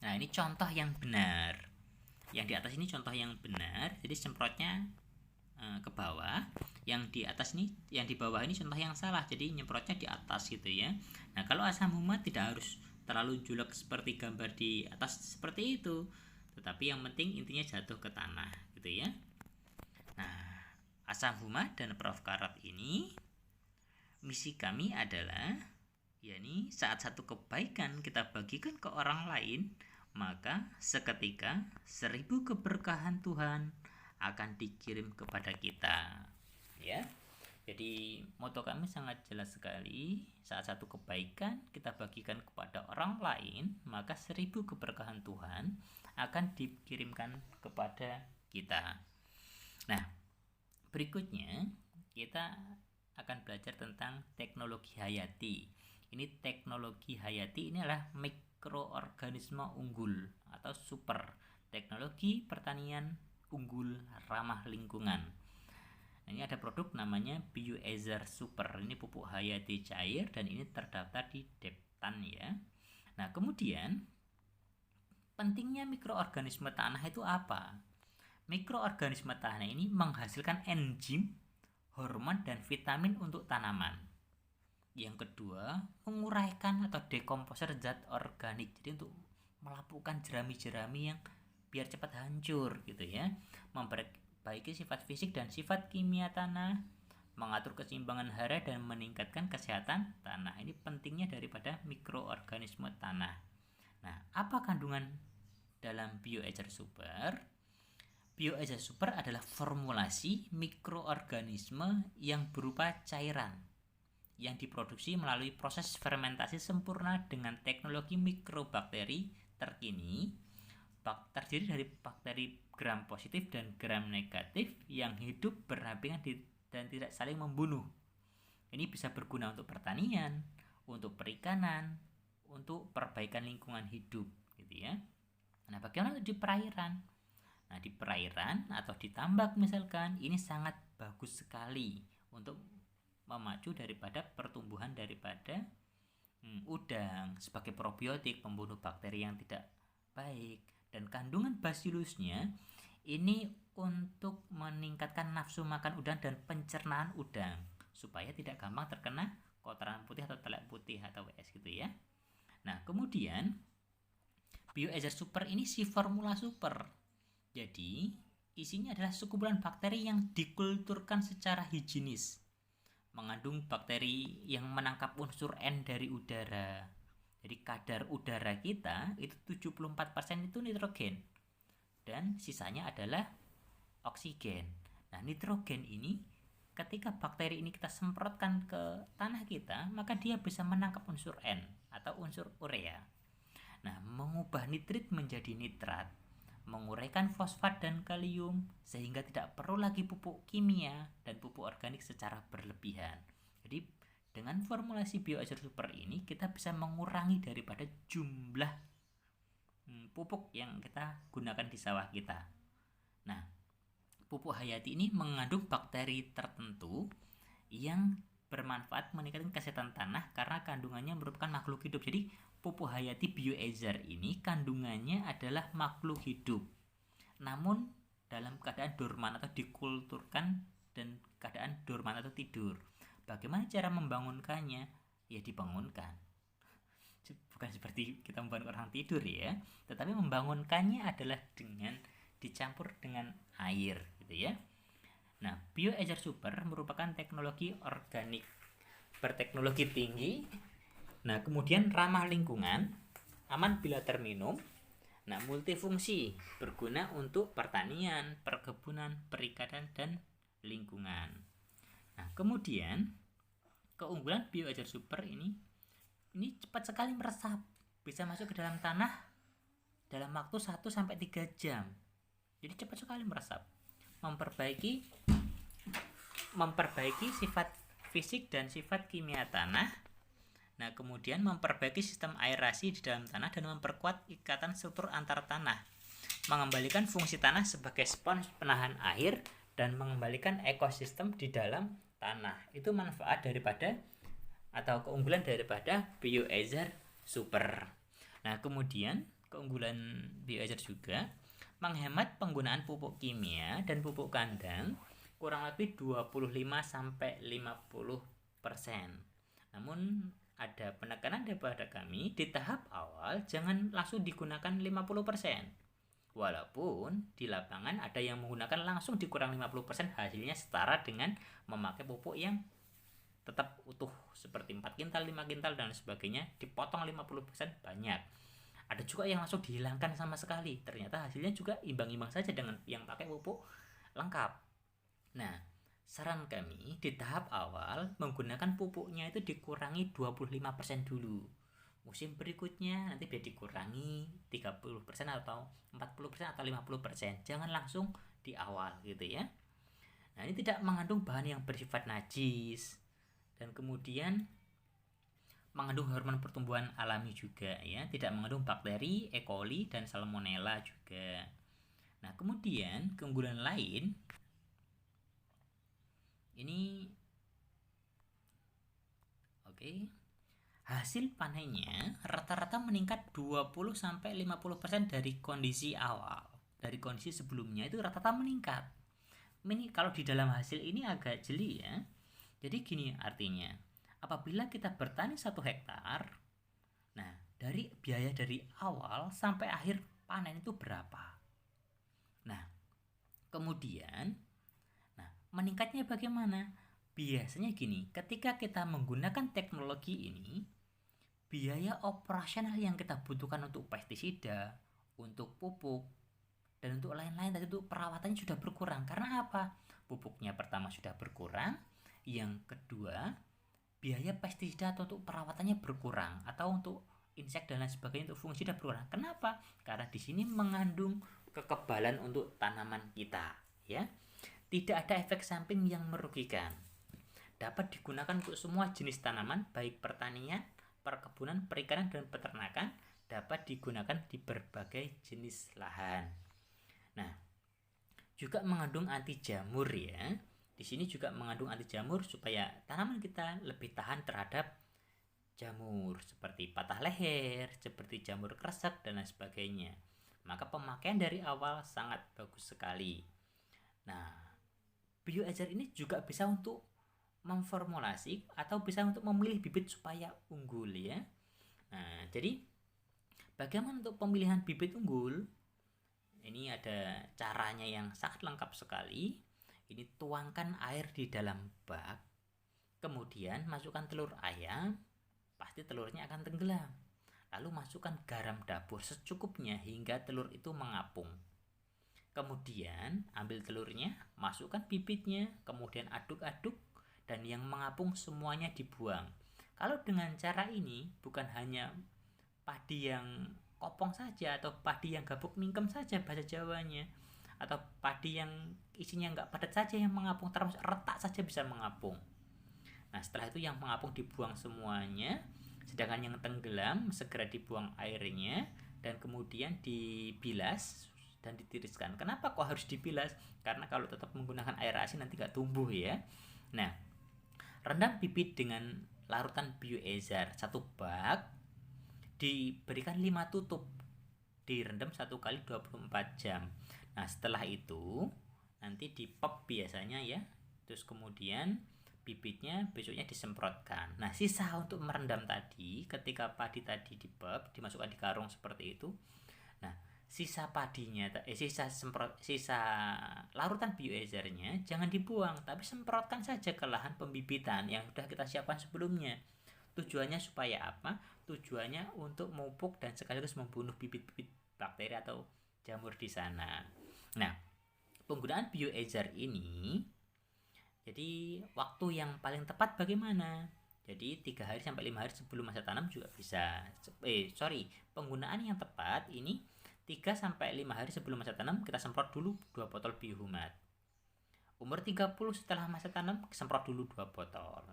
nah ini contoh yang benar. Yang di atas ini contoh yang benar. Jadi semprotnya ke bawah. Yang di atas ini, yang di bawah ini contoh yang salah. Jadi nyemprotnya di atas, gitu ya. Nah, kalau asam humat tidak harus terlalu julek seperti gambar di atas seperti itu. Tetapi yang penting intinya jatuh ke tanah, gitu ya. Nah, asam humat dan Prof Karat ini, misi kami adalah, yakni saat satu kebaikan kita bagikan ke orang lain, maka seketika 1000 keberkahan Tuhan akan dikirim kepada kita, ya. Jadi moto kami sangat jelas sekali, saat satu kebaikan kita bagikan kepada orang lain, maka 1000 keberkahan Tuhan akan dikirimkan kepada kita. Nah, berikutnya kita akan belajar tentang teknologi hayati. Ini teknologi hayati ini adalah mikroorganisme unggul atau super, teknologi pertanian unggul ramah lingkungan. Nah, ini ada produk namanya Bioether Super. Ini pupuk hayati cair dan ini terdaftar di Deptan, ya. Nah, kemudian pentingnya mikroorganisme tanah itu apa? Mikroorganisme tanah ini menghasilkan enzim, hormon, dan vitamin untuk tanaman. Yang kedua, menguraikan atau dekomposer zat organik. Jadi untuk melapukan jerami-jerami yang biar cepat hancur, gitu ya. Memperbaiki sifat fisik dan sifat kimia tanah, mengatur keseimbangan hara, dan meningkatkan kesehatan tanah. Ini pentingnya daripada mikroorganisme tanah. Nah, apa kandungan dalam Bioether Super? Bioether Super adalah formulasi mikroorganisme yang berupa cairan yang diproduksi melalui proses fermentasi sempurna dengan teknologi mikrobakteri terkini. terdiri dari bakteri gram positif dan gram negatif yang hidup berdampingan dan tidak saling membunuh. Ini bisa berguna untuk pertanian, untuk perikanan, untuk perbaikan lingkungan hidup, gitu ya. Nah, bagaimana di perairan? Nah, di perairan atau di tambak misalkan, ini sangat bagus sekali untuk memacu daripada pertumbuhan daripada udang sebagai probiotik pembunuh bakteri yang tidak baik. Dan kandungan basilusnya ini untuk meningkatkan nafsu makan udang dan pencernaan udang supaya tidak gampang terkena kotoran putih atau telek putih atau WS gitu ya. Nah, kemudian Biohazer Super ini si formula super. Jadi, isinya adalah sekumpulan bakteri yang dikulturkan secara higienis. Mengandung bakteri yang menangkap unsur N dari udara. Jadi kadar udara kita itu 74% itu nitrogen. Dan sisanya adalah oksigen. Nah, nitrogen ini ketika bakteri ini kita semprotkan ke tanah kita, maka dia bisa menangkap unsur N atau unsur urea. Nah, mengubah nitrit menjadi nitrat, menguraikan fosfat dan kalium sehingga tidak perlu lagi pupuk kimia dan pupuk organik secara berlebihan. Jadi dengan formulasi Biohazer Super ini kita bisa mengurangi daripada jumlah pupuk yang kita gunakan di sawah kita. Nah, pupuk hayati ini mengandung bakteri tertentu yang bermanfaat meningkatkan kesehatan tanah karena kandungannya merupakan makhluk hidup. Jadi pupuk hayati Biohazer ini kandungannya adalah makhluk hidup, namun dalam keadaan dorman atau dikulturkan dan keadaan dorman atau tidur. Bagaimana cara membangunkannya? Ya dibangunkan. Bukan seperti kita membangun orang tidur ya, tetapi membangunkannya adalah dengan dicampur dengan air gitu ya. Nah, Biohazer Super merupakan teknologi organik berteknologi tinggi. Nah, kemudian ramah lingkungan, aman bila terminum. Nah, multifungsi, berguna untuk pertanian, perkebunan, perikanan, dan lingkungan. Nah, kemudian keunggulan Biohazer Super ini cepat sekali meresap, bisa masuk ke dalam tanah dalam waktu 1-3 jam. Jadi cepat sekali meresap, memperbaiki sifat fisik dan sifat kimia tanah. Nah, kemudian memperbaiki sistem aerasi di dalam tanah dan memperkuat ikatan struktur antar tanah, mengembalikan fungsi tanah sebagai spons penahan air dan mengembalikan ekosistem di dalam tanah. Itu manfaat daripada atau keunggulan daripada Biohazer Super. Nah, kemudian keunggulan Biohazer juga menghemat penggunaan pupuk kimia dan pupuk kandang kurang lebih 25-50%. Namun ada penekanan daripada kami di tahap awal jangan langsung digunakan 50%. Walaupun di lapangan ada yang menggunakan langsung dikurang 50%, hasilnya setara dengan memakai pupuk yang tetap utuh seperti 4 kintal, 5 kintal dan sebagainya, dipotong 50% banyak. Ada juga yang langsung dihilangkan sama sekali. Ternyata hasilnya juga imbang-imbang saja dengan yang pakai pupuk lengkap. Nah, saran kami di tahap awal menggunakan pupuknya itu dikurangi 25% dulu. Musim berikutnya nanti biar dikurangi 30% atau 40% atau 50%. Jangan langsung di awal gitu ya. Nah, ini tidak mengandung bahan yang bersifat najis dan kemudian mengandung hormon pertumbuhan alami juga ya, tidak mengandung bakteri, E. coli dan salmonella juga. Nah, kemudian keunggulan lain ini hasil panennya rata-rata meningkat 20-50% dari kondisi awal. Dari kondisi sebelumnya itu rata-rata meningkat. Ini kalau di dalam hasil ini agak jeli ya. Jadi gini artinya, apabila kita bertani 1 hektar, nah dari biaya dari awal sampai akhir panen itu berapa? Nah, kemudian meningkatnya bagaimana? Biasanya gini, ketika kita menggunakan teknologi ini, biaya operasional yang kita butuhkan untuk pestisida, untuk pupuk, dan untuk lain-lain tadi itu perawatannya sudah berkurang. Karena apa? Pupuknya pertama sudah berkurang, yang kedua biaya pestisida atau untuk perawatannya berkurang, atau untuk insek dan lain sebagainya, untuk fungsi dan berwarna. Kenapa? Karena di sini mengandung kekebalan untuk tanaman kita, ya. Tidak ada efek samping yang merugikan. Dapat digunakan untuk semua jenis tanaman, baik pertanian, perkebunan, perikanan, dan peternakan. Dapat digunakan di berbagai jenis lahan. Nah, juga mengandung anti jamur, ya. Di sini juga mengandung anti jamur supaya tanaman kita lebih tahan terhadap jamur seperti patah leher, seperti jamur kresek, dan lain sebagainya. Maka pemakaian dari awal sangat bagus sekali. Nah, biohazard ini juga bisa untuk memformulasi atau bisa untuk memilih bibit supaya unggul, ya. Nah, jadi bagaimana untuk pemilihan bibit unggul? Ini ada caranya yang sangat lengkap sekali. Ini tuangkan air di dalam bak, kemudian masukkan telur ayam, pasti telurnya akan tenggelam. Lalu masukkan garam dapur secukupnya hingga telur itu mengapung. Kemudian ambil telurnya, masukkan bibitnya, kemudian aduk-aduk, dan yang mengapung semuanya dibuang. Kalau dengan cara ini, bukan hanya padi yang kopong saja atau padi yang gabuk mingkem saja bahasa Jawanya, atau padi yang isinya nggak padat saja yang mengapung, terus retak saja bisa mengapung. Nah, setelah itu yang mengapung dibuang semuanya, sedangkan yang tenggelam segera dibuang airnya dan kemudian dibilas dan ditiriskan. Kenapa kok harus dibilas? Karena kalau tetap menggunakan air asin nanti nggak tumbuh, ya. Nah, rendam bibit dengan larutan biohazard 1 bak, diberikan 5 tutup, direndam 1 kali 24 jam. Nah, setelah itu nanti dipop biasanya, ya. Terus kemudian bibitnya besoknya disemprotkan. Nah, sisa untuk merendam tadi, ketika padi tadi dipop, dimasukkan di karung seperti itu. Nah, sisa padinya, sisa larutan biohazardnya jangan dibuang, tapi semprotkan saja ke lahan pembibitan yang sudah kita siapkan sebelumnya. Tujuannya supaya apa? Tujuannya untuk memupuk dan sekaligus membunuh bibit-bibit bakteri atau jamur di sana. Nah, penggunaan biohazard ini, jadi waktu yang paling tepat bagaimana? Jadi 3 hari sampai 5 hari sebelum masa tanam juga bisa. Penggunaan yang tepat ini 3 sampai 5 hari sebelum masa tanam kita semprot dulu 2 botol biohumat. Umur 30 setelah masa tanam semprot dulu 2 botol.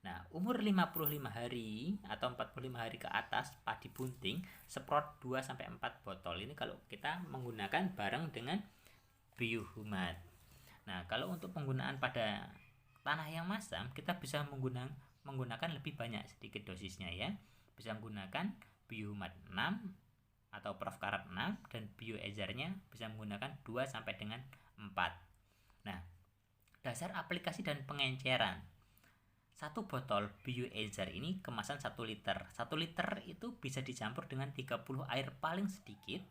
Nah, umur 55 hari atau 45 hari ke atas padi bunting semprot 2 sampai 4 botol. Ini kalau kita menggunakan bareng dengan biohumat. Nah, kalau untuk penggunaan pada tanah yang masam, kita bisa menggunakan lebih banyak sedikit dosisnya, ya. Bisa menggunakan biohumat 6 atau Profkarat 6 dan biohazardnya bisa menggunakan 2 sampai dengan 4. Nah, dasar aplikasi dan pengenceran. 1 botol biohazard ini kemasan 1 liter. 1 liter itu bisa dicampur dengan 30 air paling sedikit,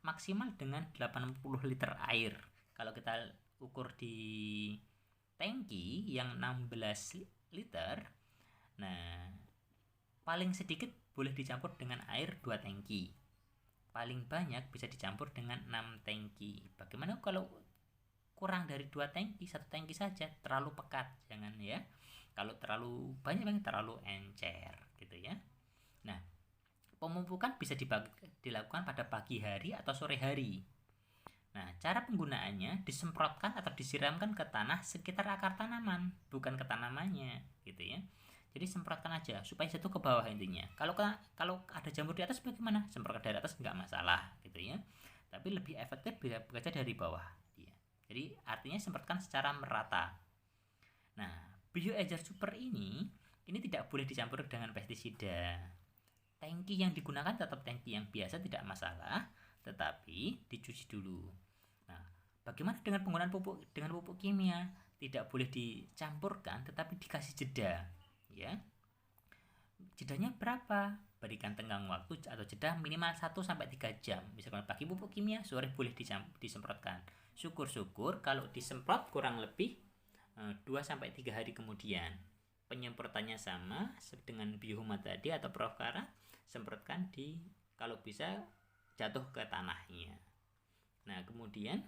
maksimal dengan 80 liter air. Kalau kita ukur di tangki yang 16 liter, nah paling sedikit boleh dicampur dengan air 2 tangki, paling banyak bisa dicampur dengan 6 tangki. Bagaimana kalau kurang dari 2 tangki, 1 tangki saja? Terlalu pekat, jangan, ya. Kalau terlalu banyak terlalu encer, gitu, ya. Nah, pemupukan bisa dilakukan pada pagi hari atau sore hari. Nah, cara penggunaannya disemprotkan atau disiramkan ke tanah sekitar akar tanaman, bukan ke tanamannya, gitu, ya. Jadi semprotkan aja supaya jatuh ke bawah intinya. Kalau ada jamur di atas bagaimana? Semprotkan dari atas nggak masalah, gitu, ya. Tapi lebih efektif bila bekerja dari bawah, ya. Jadi artinya semprotkan secara merata. Nah, biohazard super ini tidak boleh dicampur dengan pestisida. Tangki yang digunakan tetap tangki yang biasa, tidak masalah, tetapi dicuci dulu. Nah, bagaimana dengan penggunaan pupuk kimia? Tidak boleh dicampurkan, tetapi dikasih jeda, ya. Jedanya berapa? Berikan tenggang waktu atau jeda minimal 1 sampai 3 jam. Misalkan pagi pupuk kimia, sore boleh disemprotkan. Syukur-syukur kalau disemprot kurang lebih 2 sampai 3 hari kemudian. Penyemprotannya sama dengan biohumat tadi atau Profkarat, semprotkan kalau bisa jatuh ke tanahnya. Nah, kemudian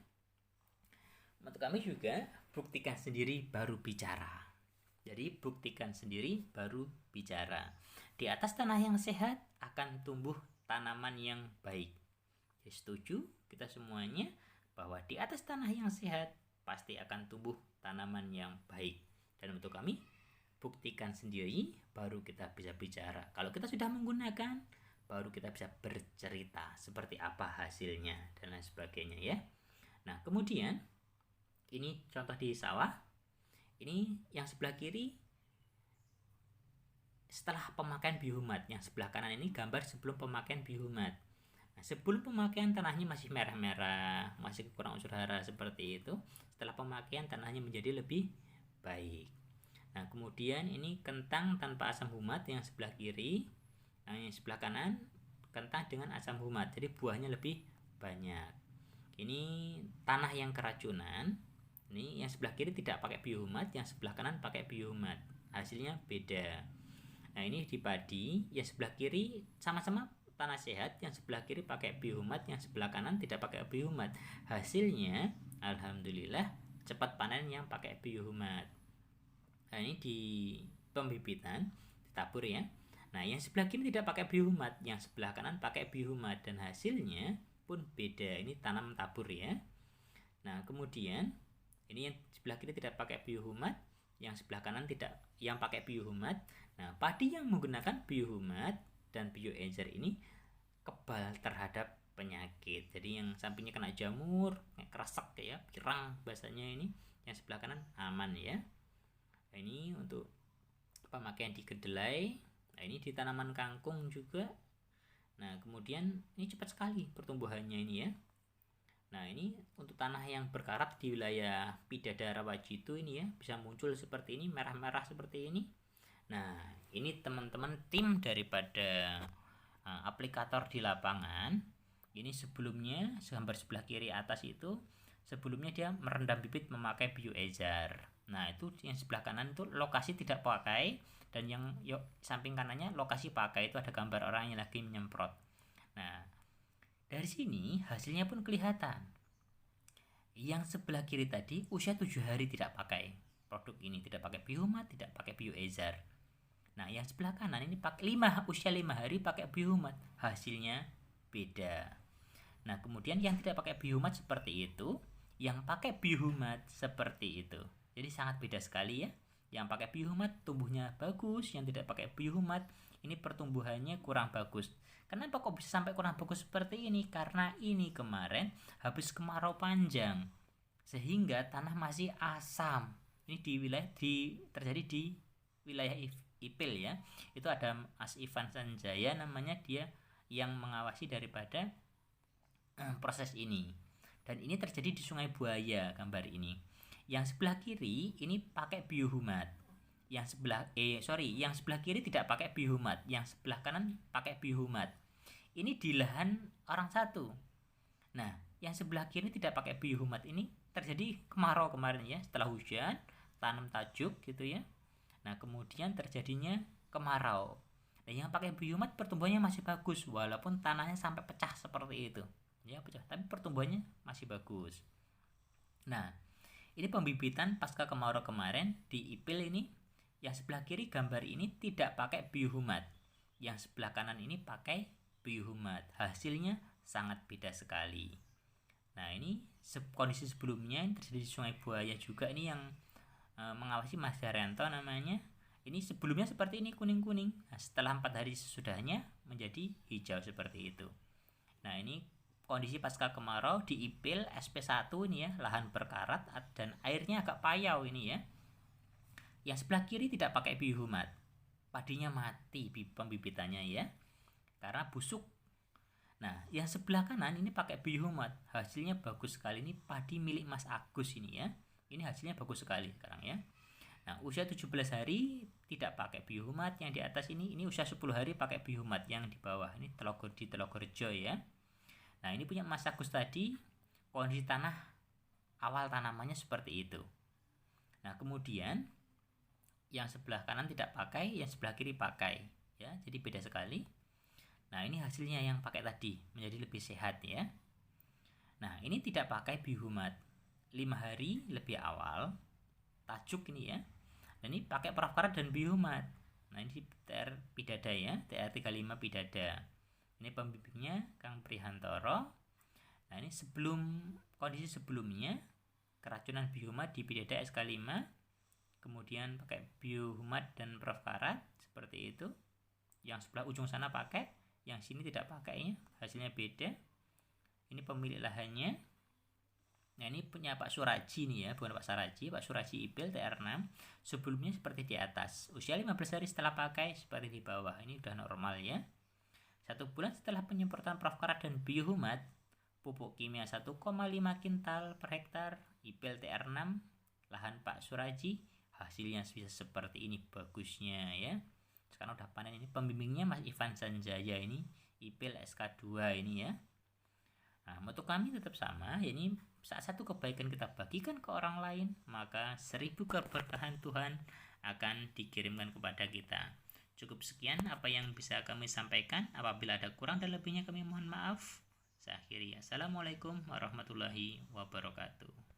untuk kami juga buktikan sendiri baru bicara. Jadi buktikan sendiri baru bicara. di atas tanah yang sehat akan tumbuh tanaman yang baik. Jadi setuju kita semuanya bahwa di atas tanah yang sehat pasti akan tumbuh tanaman yang baik. Dan untuk kami, buktikan sendiri baru kita bisa bicara. Kalau kita sudah menggunakan, baru kita bisa bercerita seperti apa hasilnya dan lain sebagainya ya. Nah, kemudian ini contoh di sawah. Ini yang sebelah kiri setelah pemakaian biohumat, yang sebelah kanan ini gambar sebelum pemakaian biohumat. Nah, sebelum pemakaian tanahnya masih merah-merah, masih kurang unsur hara seperti itu. Setelah pemakaian tanahnya menjadi lebih baik. Nah, kemudian ini kentang tanpa asam humat yang sebelah kiri. Nah, yang sebelah kanan kentang dengan asam humat, jadi buahnya lebih banyak. Ini tanah yang keracunan. Ini yang sebelah kiri tidak pakai biohumat, yang sebelah kanan pakai biohumat. Hasilnya beda. Nah, ini di padi, yang sebelah kiri sama-sama tanah sehat, yang sebelah kiri pakai biohumat, yang sebelah kanan tidak pakai biohumat. Hasilnya alhamdulillah cepat panen yang pakai biohumat. Nah, ini di pembibitan ditabur ya. Nah, yang sebelah kiri tidak pakai biohumat, yang sebelah kanan pakai biohumat, dan hasilnya pun beda. Ini tanam tabur ya. Nah, kemudian ini yang sebelah kiri tidak pakai biohumat, yang sebelah kanan tidak, yang pakai biohumat. Nah, padi yang menggunakan biohumat dan bioezer ini kebal terhadap penyakit. Jadi yang sampingnya kena jamur, kresek ya, pirang bahasanya ini. Yang sebelah kanan aman ya. Nah, ini untuk pemakaian di kedelai. Nah, ini di tanaman kangkung juga. Nah, kemudian ini cepat sekali pertumbuhannya ini ya. Nah, ini untuk tanah yang berkarat di wilayah Pidadara Wajitu ini ya, bisa muncul seperti ini, merah-merah seperti ini. Nah, ini teman-teman tim daripada aplikator di lapangan. Ini sebelumnya gambar sebelah kiri atas itu, sebelumnya dia merendam bibit memakai bioezer. Nah, itu yang sebelah kanan itu lokasi tidak pakai, dan yang samping kanannya lokasi pakai, itu ada gambar orang yang lagi menyemprot. Nah, dari sini hasilnya pun kelihatan. Yang sebelah kiri tadi usia 7 hari tidak pakai produk ini, tidak pakai biohumat, tidak pakai bioezer. Nah, yang sebelah kanan ini pakai usia 5 hari pakai biohumat. Hasilnya beda. Nah, kemudian yang tidak pakai biohumat seperti itu, yang pakai biohumat seperti itu. Jadi sangat beda sekali ya. Yang pakai biohumat tumbuhnya bagus, yang tidak pakai biohumat ini pertumbuhannya kurang bagus. Kenapa kok bisa sampai kurang bagus seperti ini? Karena ini kemarin habis kemarau panjang, sehingga tanah masih asam. Ini terjadi di wilayah Ipil ya. Itu ada Mas Ivan Sanjaya namanya, dia yang mengawasi daripada proses ini. Dan ini terjadi di Sungai Buaya gambar ini. Yang sebelah kiri ini pakai biohumat. Yang sebelah kiri tidak pakai biohumat, yang sebelah kanan pakai biohumat. Ini di lahan orang satu. Nah, yang sebelah kiri tidak pakai biohumat ini terjadi kemarau kemarin ya, setelah hujan tanam tajuk gitu ya. Nah, kemudian terjadinya kemarau. Nah, yang pakai biohumat pertumbuhannya masih bagus walaupun tanahnya sampai pecah seperti itu. Ya, pecah, tapi pertumbuhannya masih bagus. Nah, ini pembibitan pasca kemarau kemarin di Ipil ini. Yang sebelah kiri gambar ini tidak pakai biohumat, yang sebelah kanan ini pakai biohumat. Hasilnya sangat beda sekali. Nah, ini kondisi sebelumnya ini terjadi di Sungai Buaya juga. Ini yang mengawasi Mas Daryanto namanya. Ini sebelumnya seperti ini kuning-kuning. Nah, setelah 4 hari sesudahnya menjadi hijau seperti itu. Nah, ini kondisi pasca kemarau di Ipil SP1 ini ya, lahan berkarat dan airnya agak payau ini ya. Yang sebelah kiri tidak pakai biohumat, padinya mati pembibitannya ya, karena busuk. Nah, yang sebelah kanan ini pakai biohumat, hasilnya bagus sekali. Ini padi milik Mas Agus ini ya. Ini hasilnya bagus sekali sekarang ya. Nah, usia 17 hari tidak pakai biohumat. Yang di atas ini usia 10 hari pakai biohumat. Yang di bawah ini di Telogorejo ya. Nah, ini punya Mas Agus tadi, kondisi tanah awal tanamannya seperti itu. Nah, kemudian yang sebelah kanan tidak pakai, yang sebelah kiri pakai ya, jadi beda sekali. Nah, ini hasilnya yang pakai tadi menjadi lebih sehat ya. Nah, ini tidak pakai biohumat, 5 hari lebih awal tajuk ini ya. Dan ini pakai perakaran dan biohumat. Nah ini TR Pidada ya, TR 35 Pidada. Ini pembimbingnya Kang Prihantoro. Nah ini kondisi sebelumnya keracunan biohumat di Pidada SK5, kemudian pakai biohumat dan Prof Karat seperti itu. Yang sebelah ujung sana pakai, yang sini tidak pakainya, hasilnya beda. Ini pemilik lahannya. Nah ini punya Pak Suraji nih ya, bukan Pak Saraji, Pak Suraji IPIL TR6. Sebelumnya seperti di atas, usia 15 hari setelah pakai seperti di bawah. Ini udah normal ya. 1 bulan setelah penyemprotan Prof Karat dan biohumat, pupuk kimia 1,5 kintal per hektar, IPIL TR6, lahan Pak Suraji, hasilnya bisa seperti ini bagusnya ya. Sekarang udah panen. Ini pembimbingnya Mas Ivan Sanjaya, ini IPIL SK2 ini ya. Nah, moto kami tetap sama, ini saat satu kebaikan kita bagikan ke orang lain, maka 1000 keberkahan Tuhan akan dikirimkan kepada kita. Cukup sekian apa yang bisa kami sampaikan. Apabila ada kurang dan lebihnya kami mohon maaf. Saya akhiri. Assalamualaikum warahmatullahi wabarakatuh.